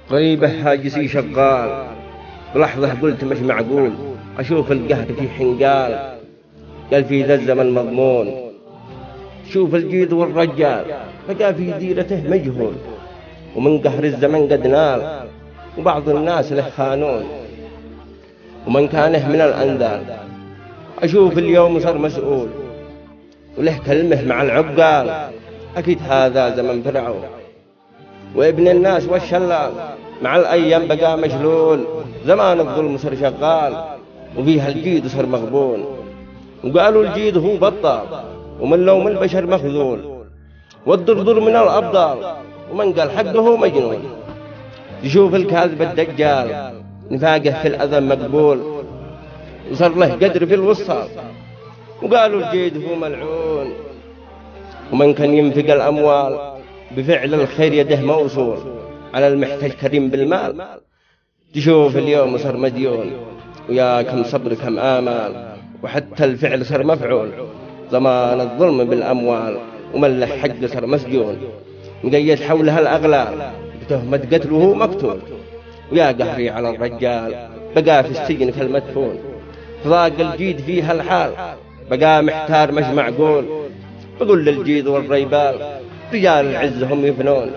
طيبة هاجسي شغال، بلحظة قلت مش معقول أشوف القهر في حنقال. قال في ذا الزمن مضمون، شوف الجيد والرجال بقى في ديرته مجهول، ومن قهر الزمن قد نال، وبعض الناس له خانون، ومن كانه من الأنذال أشوف اليوم صار مسؤول، وله كلمه مع العقال. أكيد هذا زمن فرعون، وابن الناس والشلال مع الأيام بقى مشلول. زمان الظلم صار شغال، وفيها الجيد صار مغبون، وقالوا الجيد هو بطال، ومن لوم البشر مخذول، والضرضر من الأبطال، ومن قال حقه مجنون. تشوف الكاذب الدجال نفاقه في الأذى مقبول، وصار له قدر في الوصال، وقالوا الجيد هو ملعون. ومن كان ينفق الأموال بفعل الخير يده موصول، على المحتاج كريم بالمال. تشوف اليوم صار مديون، ويا كم صبر كم آمال، وحتى الفعل صار مفعول. زمان الظلم بالأموال، ومن له حق صار مسجون، مقيد حولها الأغلال بتهمة قتله مقتول. ويا قهري على الرجال بقى في السجن كالمدفون، فضاق الجيد فيها الحال بقى محتار مش معقول. بقول للجيد والريبال رجال العز هم يفنون،